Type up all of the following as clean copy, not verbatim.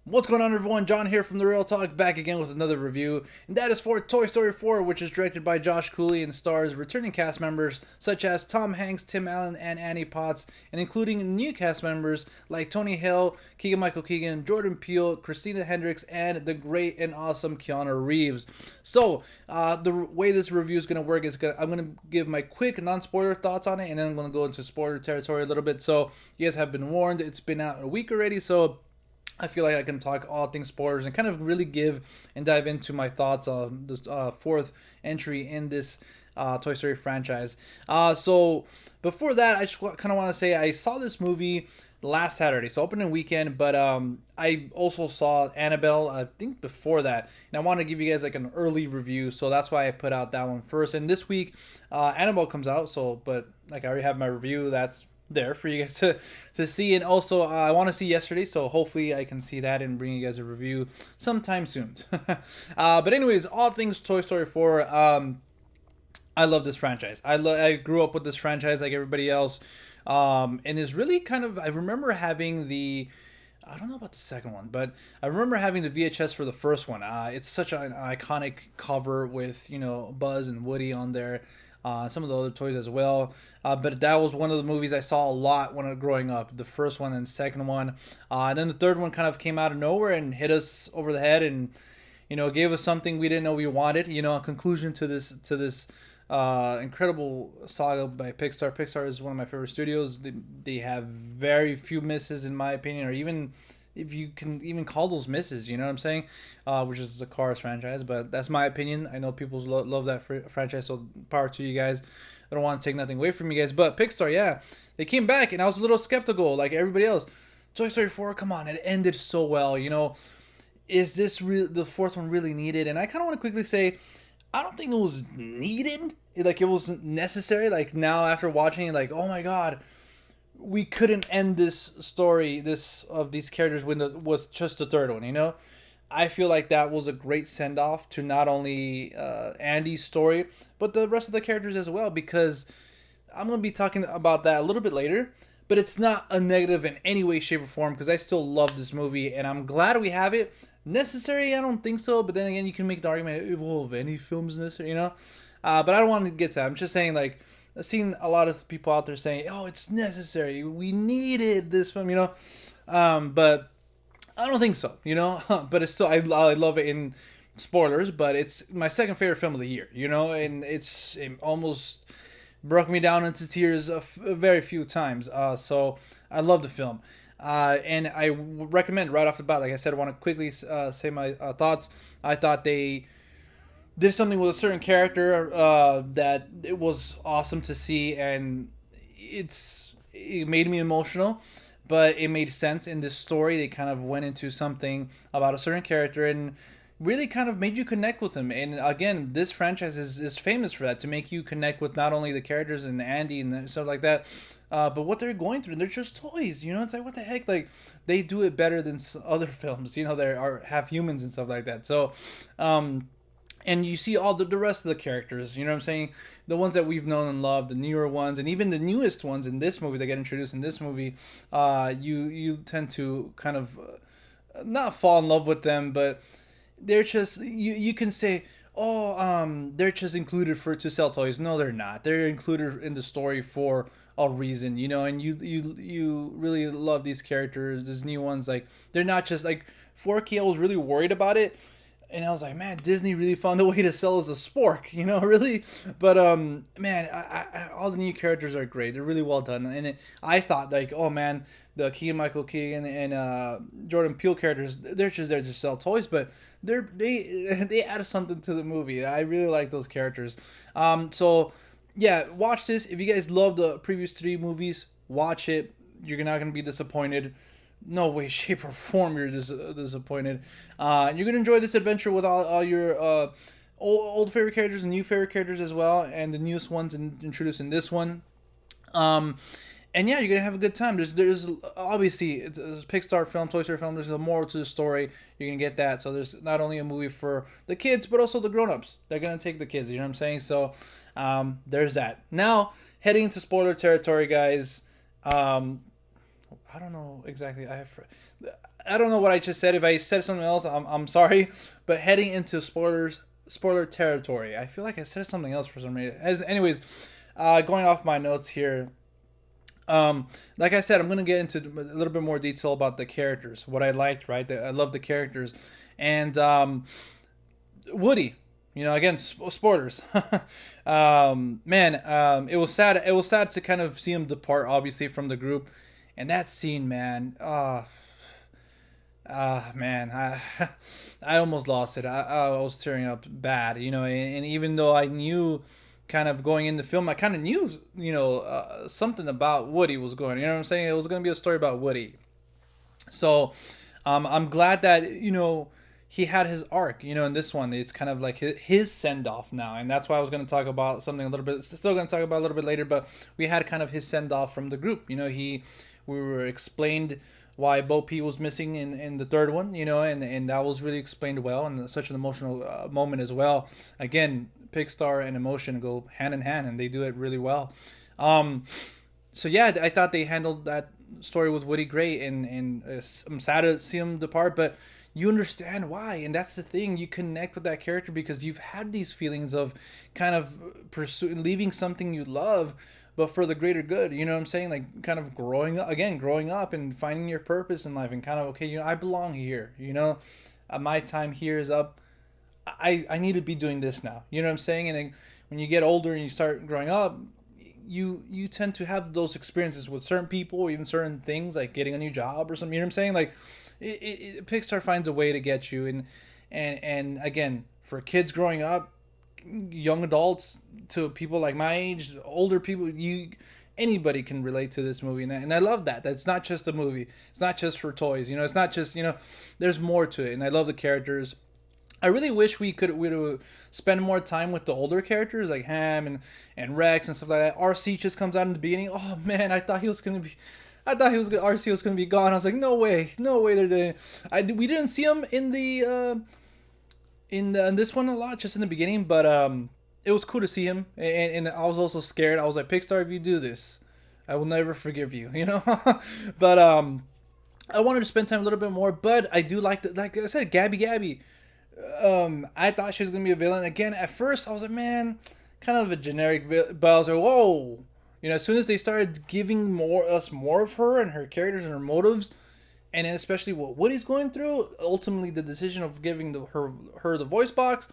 What's going on, everyone? John here from The Real Talk, back again with another review, and that is for Toy Story 4, which is directed by Josh Cooley and stars returning cast members such as Tom Hanks, Tim Allen, and Annie Potts, and including new cast members like Tony Hale, Keegan-Michael Key, Jordan Peele, Christina Hendricks, and the great and awesome Keanu Reeves. So, the way this review is going to work is I'm going to give my quick non-spoiler thoughts on it, and then I'm going to go into spoiler territory a little bit. So, you guys have been warned. It's been out a week already, so I feel like I can talk all things spoilers and kind of really give and dive into my thoughts on the fourth entry in this Toy Story franchise. So before that, I just kind of want to say I saw this movie last Saturday, so opening weekend, but I also saw Annabelle, I think before that, and I want to give you guys like an early review, so that's why I put out that one first. And this week, Annabelle comes out, so but like I already have my review, that's there for you guys to see. And also I want to see yesterday, so hopefully I can see that and bring you guys a review sometime soon. But anyways, all things Toy Story 4. I love this franchise. I grew up with this franchise like everybody else, and it's really kind of, I remember having the, I don't know about the second one, but I remember having the VHS for the first one. It's such an iconic cover with, Buzz and Woody on there. Some of the other toys as well. But that was one of the movies I saw a lot when I was growing up. The first one and the second one. And then the third one kind of came out of nowhere and hit us over the head and, gave us something we didn't know we wanted. A conclusion to this incredible saga by Pixar. Pixar is one of my favorite studios. They have very few misses, in my opinion, or even if you can even call those misses, you know what I'm saying? Which is the Cars franchise, but that's my opinion. I know people love that franchise, so power to you guys. I don't want to take nothing away from you guys, but Pixar, yeah, they came back, and I was a little skeptical, like everybody else. Toy Story 4, come on, it ended so well, Is this the fourth one really needed? And I kind of want to quickly say, I don't think it was needed. Like, it wasn't necessary. Like, now after watching it, like, oh my god, we couldn't end this story of these characters with just the third one. I feel like that was a great send-off to not only Andy's story but the rest of the characters as well, because I'm going to be talking about that a little bit later, but it's not a negative in any way, shape, or form, because I still love this movie and I'm glad we have it. Necessary, I don't think so, but then again, you can make the argument, well, if any film's necessary, but I don't want to get to that. I'm just saying, like, I've seen a lot of people out there saying, "Oh, it's necessary. We needed this film," but I don't think so, But it's still, I love it in spoilers, but it's my second favorite film of the year, and it almost broke me down into tears a very few times. So I love the film, and I recommend right off the bat. Like I said, I want to quickly say my thoughts. I thought they did something with a certain character that it was awesome to see, and it made me emotional, but it made sense in this story. They kind of went into something about a certain character and really kind of made you connect with him. And again, this franchise is famous for that, to make you connect with not only the characters and Andy and stuff like that, but what they're going through. They're just toys, It's like, what the heck? Like, they do it better than other films, they are have humans and stuff like that. So, and you see all the rest of the characters, you know what I'm saying? The ones that we've known and loved, the newer ones, and even the newest ones in this movie that get introduced in this movie, you tend to kind of not fall in love with them, but they're just, you can say, oh, they're just included to sell toys. No, they're not. They're included in the story for a reason, and you really love these characters, these new ones. Like, they're not just like 4K. I was really worried about it. And I was like, man, Disney really found a way to sell us a spork, really. But man, all the new characters are great. They're really well done. And I thought, like, oh man, the Keegan-Michael Key and Jordan Peele characters, they're just there to sell toys, but they added something to the movie. I really like those characters. So yeah, watch this. If you guys love the previous three movies, watch it. You're not gonna be disappointed. No way, shape, or form you're disappointed. And you're going to enjoy this adventure with all your old favorite characters and new favorite characters as well, and the newest ones introduced in this one. And yeah, you're going to have a good time. There's obviously, it's a Pixar film, Toy Story film, there's a moral to the story. You're going to get that. So there's not only a movie for the kids, but also the grown-ups. They're going to take the kids, you know what I'm saying? So there's that. Now, heading into spoiler territory, guys. I don't know exactly. I don't know what I just said. If I said something else, I'm sorry. But heading into spoiler territory. I feel like I said something else for some reason. Anyways, going off my notes here. Like I said, I'm gonna get into a little bit more detail about the characters, what I liked, right? I love the characters, and Woody. You know, again, spoilers. Man, it was sad. It was sad to kind of see him depart, obviously, from the group, and that scene, man. Man, I almost lost it. I was tearing up bad, you know. And even though I knew, kind of going into film, I kind of knew, you know, something about Woody was going. You know what I'm saying? It was going to be a story about Woody. So, I'm glad that, you know, he had his arc. You know, in this one, it's kind of like his send off now, and that's why I was going to talk about something a little bit. Still going to talk about a little bit later, but we had kind of his send off from the group. You know, we were explained why Bo Peep was missing in the third one, you know, and that was really explained well, and such an emotional moment as well. Again, Pixar and emotion go hand in hand, and they do it really well. So yeah, I thought they handled that story with Woody great, and I'm sad to see him depart, but you understand why, and that's the thing. You connect with that character because you've had these feelings of kind of pursuing, leaving something you love, but for the greater good. You know what I'm saying? Like kind of growing up and finding your purpose in life, and kind of, okay, you know, I belong here. You know, my time here is up. I need to be doing this now. You know what I'm saying? And then when you get older and you start growing up, you tend to have those experiences with certain people, or even certain things, like getting a new job or something. You know what I'm saying? Like Pixar finds a way to get you, and again, for kids growing up, young adults, to people like my age, older people, anybody can relate to this movie, and I love that. That's not just a movie. It's not just for toys. You know, it's not just, you know, there's more to it, and I love the characters. I really wish we'd spend more time with the older characters like Ham and Rex and stuff like that. RC just comes out in the beginning. Oh man, I thought RC was gonna be gone. I was like, no way, no way they're doing. We didn't see him in the in this one a lot, just in the beginning, but it was cool to see him, and I was also scared. I was like, Pixar, if you do this, I will never forgive you, you know. But I wanted to spend time a little bit more, but I do like I said, Gabby. I thought she was gonna be a villain again. At first, I was like, man, kind of a generic villain, but I was like, whoa. You know, as soon as they started giving more of her and her characters and her motives, and then especially what Woody's going through, ultimately the decision of giving her the voice box,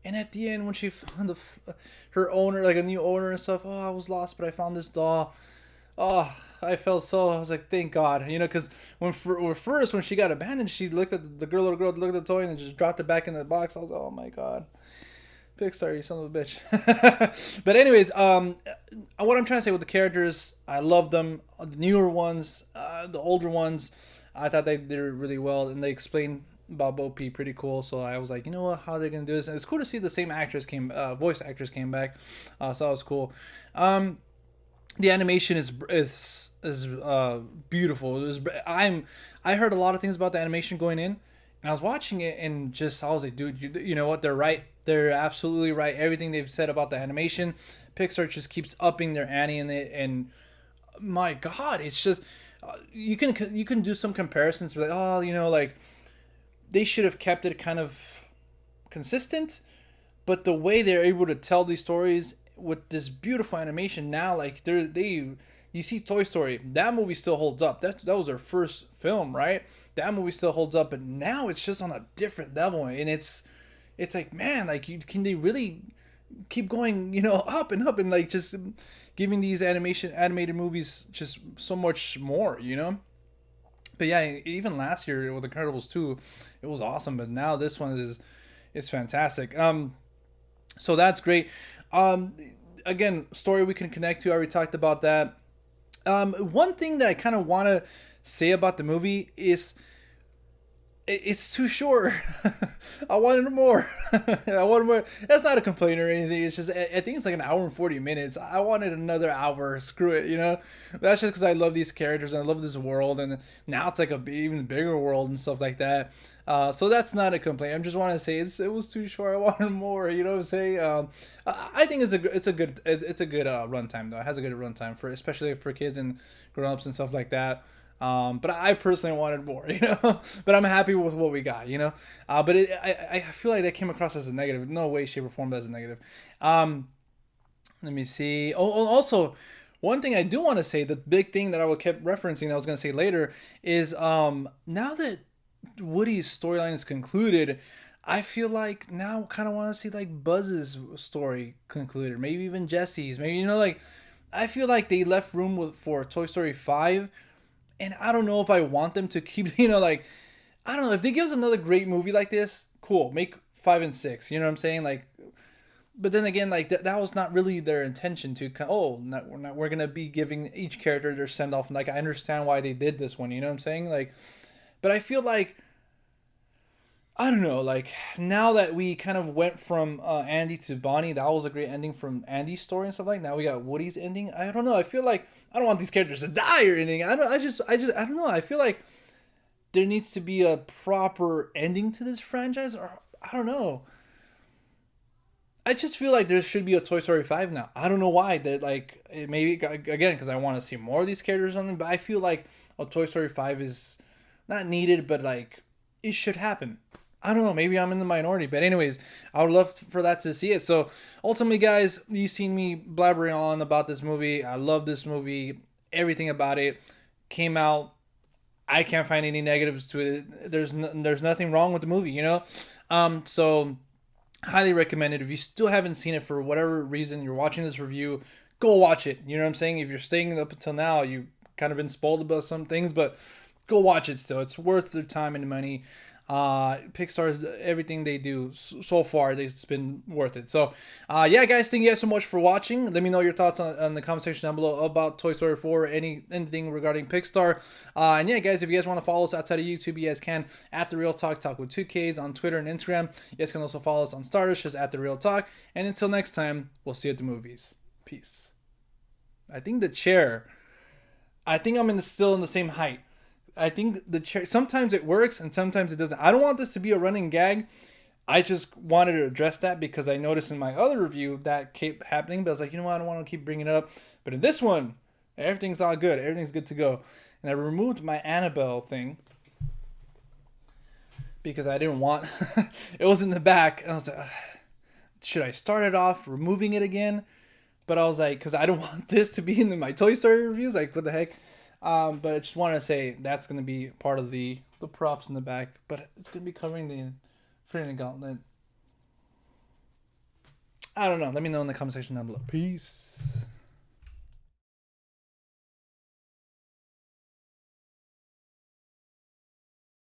and at the end when she found her owner, like a new owner and stuff, oh, I was lost, but I found this doll. Oh, I was like, thank God, you know, because when she got abandoned, she looked at little girl looked at the toy and just dropped it back in the box. I was like, oh my God. Pixar, you son of a bitch. But anyways, what I'm trying to say with the characters, I love them. The newer ones, the older ones, I thought they did really well, and they explained about Bo Peep pretty cool. So I was like, you know what, how are they gonna do this? And it's cool to see the same voice actors came back. So that was cool. The animation is beautiful. I heard a lot of things about the animation going in, and I was watching it, and just I was like, dude, you know what? They're right. They're absolutely right. Everything they've said about the animation, Pixar just keeps upping their ante in it, and my God, it's just you can do some comparisons, like, oh, you know, like they should have kept it kind of consistent, but the way they're able to tell these stories with this beautiful animation now, like you see Toy Story, that movie still holds up. That was their first film, right? That movie still holds up, but now it's just on a different level, and it's like, man, like can they really keep going, you know, up and up, and like just giving these animated movies just so much more, you know? But yeah, even last year with Incredibles 2, it was awesome, but now this one is fantastic. So that's great. Again, story we can connect to. I already talked about that. One thing that I kind of want to say about the movie is it's too short. I wanted more. I wanted more. That's not a complaint or anything. It's just I think it's like an hour and 40 minutes. I wanted another hour. Screw it, you know. That's just because I love these characters and I love this world, and now it's like a even bigger world and stuff like that. So that's not a complaint. I just want to say it was too short. I wanted more. You know what I'm saying? I think it's a good runtime though. It has a good runtime for especially for kids and grown ups and stuff like that. But I personally wanted more, you know. But I'm happy with what we got, you know. But I feel like that came across as a negative. No way, shape, or form as a negative. Let me see. Also, one thing I do want to say, the big thing that I will kept referencing, that I was going to say later, is now that Woody's storyline is concluded, I feel like now kind of want to see like Buzz's story concluded, maybe even Jesse's, maybe, you know, like I feel like they left room for Toy Story 5, and I don't know if I want them to keep, you know, like I don't know if they give us another great movie like this, cool, make 5 and 6, you know what I'm saying, like. But then again, like that was not really their intention to. We're gonna be giving each character their send off. Like I understand why they did this one. You know what I'm saying? Like, but I feel like I don't know. Like now that we kind of went from Andy to Bonnie, that was a great ending from Andy's story and stuff like. Now we got Woody's ending. I don't know. I feel like I don't want these characters to die or anything. I don't know. I feel like there needs to be a proper ending to this franchise, or I don't know. I just feel like there should be a Toy Story 5 now. I don't know why. That like it maybe again because I want to see more of these characters on them, but I feel like a Toy Story 5 is not needed, but like it should happen. I don't know. Maybe I'm in the minority, but anyways, I would love for that to see it. So ultimately, guys, you've seen me blabbering on about this movie. I love this movie. Everything about it came out. I can't find any negatives to it. There's nothing wrong with the movie, you know. So highly recommend it. If you still haven't seen it for whatever reason, you're watching this review, go watch it. You know what I'm saying? If you're staying up until now, you've kind of been spoiled about some things, but go watch it still. It's worth their time and money. Pixar's everything they do so far, it's been worth it. So yeah, guys, thank you guys so much for watching. Let me know your thoughts on the comment section down below about Toy Story 4 or anything regarding Pixar. And yeah, guys, if you guys want to follow us outside of YouTube, you guys can at The Real Talk with 2Ks on Twitter and Instagram. You guys can also follow us on Stardust, just at The Real Talk. And until next time, we'll see you at the movies. Peace. I think I'm still in the same height. I think the chair, sometimes it works and sometimes it doesn't. I don't want this to be a running gag. I just wanted to address that because I noticed in my other review that kept happening. But I was like, you know what? I don't want to keep bringing it up. But in this one, everything's all good. Everything's good to go. And I removed my Annabelle thing because I didn't want it was in the back. And I was like, should I start it off removing it again? But I was like, because I don't want this to be in my Toy Story reviews. Like, what the heck? But I just want to say that's going to be part of the props in the back. But it's going to be covering the Infinity Gauntlet. I don't know. Let me know in the comment section down below. Peace.